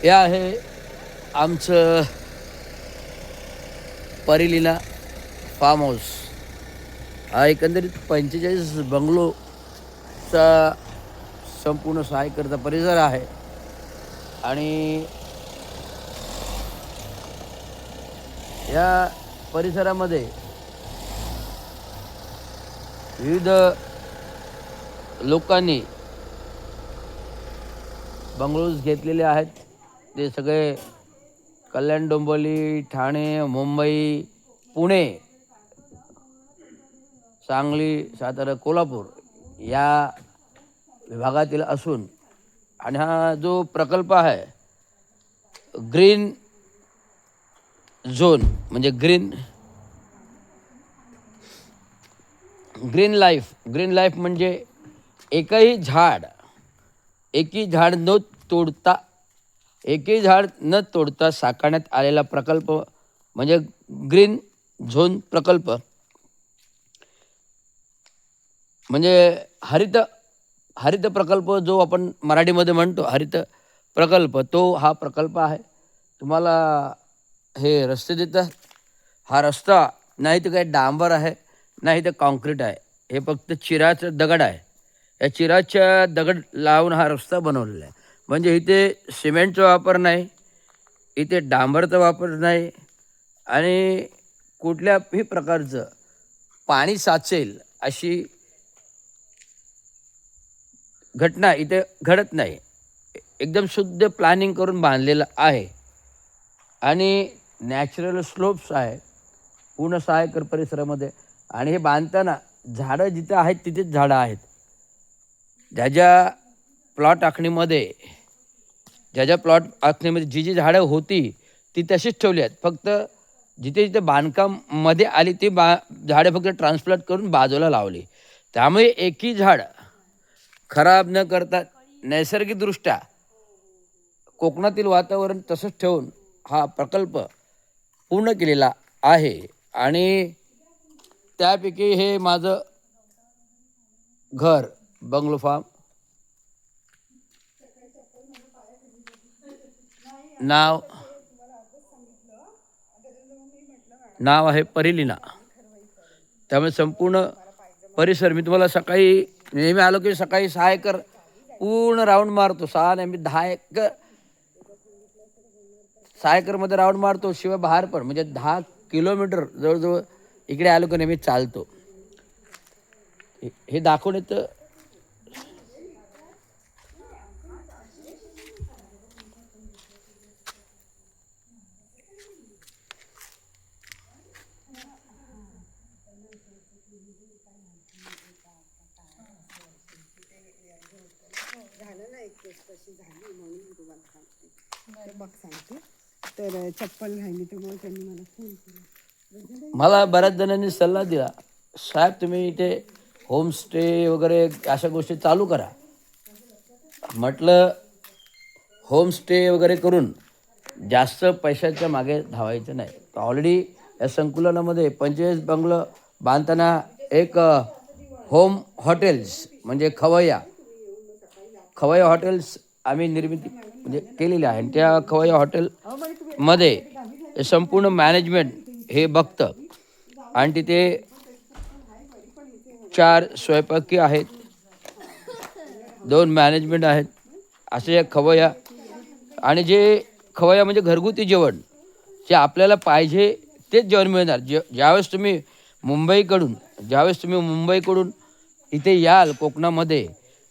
हे आहे आमचं परिलीला फार्म हाऊस. हा एकंदरीत 45 बंगलोचा संपूर्ण 6 एकरचा परिसर आहे. आणि या परिसरामध्ये विविध लोकांनी बंगलोज घेतलेले आहेत. ते सगळे कल्याण, डोंबिवली, ठाणे, मुंबई, पुणे, सांगली, सातारा, कोल्हापूर या विभागातील असून आणि हा जो प्रकल्प आहे ग्रीन झोन म्हणजे ग्रीन लाईफ म्हणजे एकही झाड न तोडता साकारण्यात आलेला प्रकल्प म्हणजे ग्रीन झोन प्रकल्प. म्हणजे हरित प्रकल्प जो आपण मराठीमध्ये म्हणतो हरित प्रकल्प, तो हा प्रकल्प आहे. तुम्हाला हे रस्ते देतात. हा रस्ता नाही तर काही डांबर आहे, नाही तर कॉन्क्रीट आहे. हे फक्त चिराचं दगड आहे. या चिराच्या दगड लावून हा रस्ता बनवलेला आहे. म्हणजे इथे सिमेंटचा वापर नाही, इथे डांबरचा वापर नाही आणि कुठल्याही प्रकारचं पाणी साचेल अशी घटना इथे घडत नाही. एकदम शुद्ध प्लॅनिंग करून बांधलेलं आहे आणि नॅचरल स्लोप्स आहे पूर्ण 6 एकर परिसरामध्ये. आणि हे बांधताना झाडं जिथं आहेत तिथेच झाडं आहेत. ज्या प्लॉट आखणीमध्ये जी जी झाडं होती ती तशीच ठेवली आहेत. फक्त जिथे जिथे बांधकाममध्ये आली ती झाडं फक्त ट्रान्सप्लांट करून बाजूला लावली. त्यामुळे एकही झाड खराब न करता नैसर्गिकदृष्ट्या कोकणातील वातावरण तसंच ठेवून हा प्रकल्प पूर्ण केलेला आहे. आणि त्यापैकी हे माझं घर बंगलो फार्म. नाव आहे परिलीना. त्यामुळे संपूर्ण परिसर मी तुम्हाला सकाळी नेहमी आलो की सकाळी 6 एकर पूर्ण राऊंड मारतो. 6 नाही मी 6 एकरमध्ये राऊंड मारतो. शिवाय बाहेर पण म्हणजे 10 किलोमीटर जवळजवळ इकडे आलो की नेहमी चालतो. हे दाखवून येतं. तर चप्पल घातली त्यामुळे त्यांनी मला फोन केला. मला बऱ्याच जणांनी सल्ला दिला, साहेब तुम्ही इथे होमस्टे वगैरे अशा गोष्टी चालू करा. म्हटलं होमस्टे वगैरे करून जास्त पैशाच्या मागे धावायचं नाही. ऑलरेडी या संकुलनामध्ये 45 बंगलं बांधताना एक होम हॉटेल्स म्हणजे खवय्या हॉटेल्स आम्ही निर्मिती म्हणजे केलेली आहे. त्या खवय्या हॉटेलमध्ये संपूर्ण मॅनेजमेंट हे बघतं आणि तिथे 4 स्वयंपाकी आहेत, 2 मॅनेजमेंट आहेत. असे खवय्या आणि जे खवय्या म्हणजे घरगुती जेवण जे आपल्याला पाहिजे तेच जेवण मिळणार. ज्यावेळेस तुम्ही मुंबईकडून इथे याल कोकणामध्ये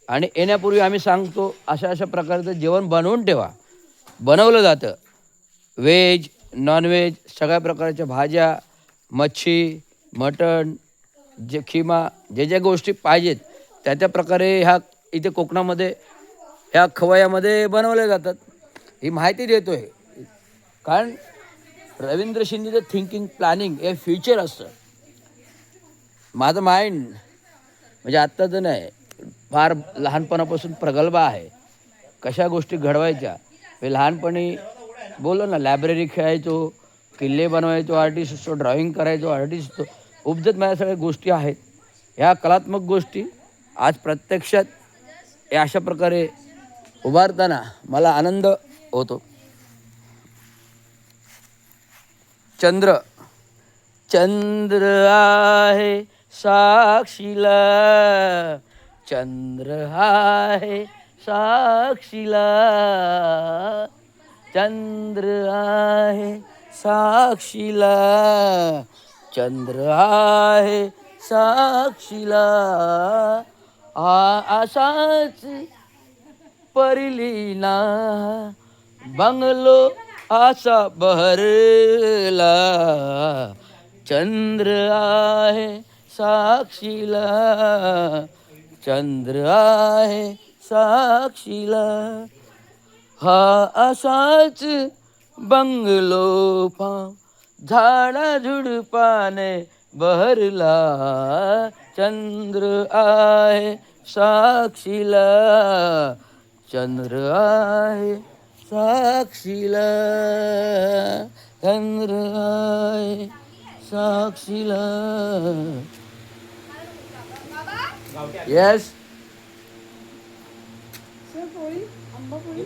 आणि येण्यापूर्वी आम्ही सांगतो अशा अशा प्रकारचं जेवण बनवून ठेवा. बनवलं जातं. व्हेज नॉनव्हेज सगळ्या प्रकारच्या भाज्या, मच्छी, मटण, जे खिमा जे ज्या गोष्टी पाहिजेत त्या प्रकारे ह्या इथे कोकणामध्ये ह्या खवय्यामध्ये बनवल्या जातात. ही माहिती देतो आहे कारण रवींद्र शिंदेचं थिंकिंग प्लॅनिंग हे फ्युचर असतं. माझं माइंड म्हणजे आत्ताचं नाही, फार लहानपणापासून प्रगल्भ आहे. कशा गोष्टी घडवायच्या हे लहानपणी बोललो ना, लायब्ररी खेळायचो, किल्ले बनवायचो, आर्टिस्ट असतो, ड्रॉइंग करायचो, आर्टिस्ट असतो. उपजत माझ्या सगळ्या गोष्टी आहेत. ह्या कलात्मक गोष्टी आज प्रत्यक्षात हे अशा प्रकारे उभारताना मला आनंद होतो. चंद्र चंद्र आहे साक्षीला, चंद्र आहे साक्षीला, चंद्र आहे साक्षीला, चंद्र आहे साक्षीला, असाच परिलीना बंगलो आसा बहरला, चंद्र आहे साक्षीला, चंद्र आहे साक्षीला, हा असाच बंगलो पा झाडा झुडपाने बहरला, चंद्र आहे साक्षीला, चंद्र आहे साक्षीला, चंद्र आहे साक्षीला. येस पोळी आंबा पोळी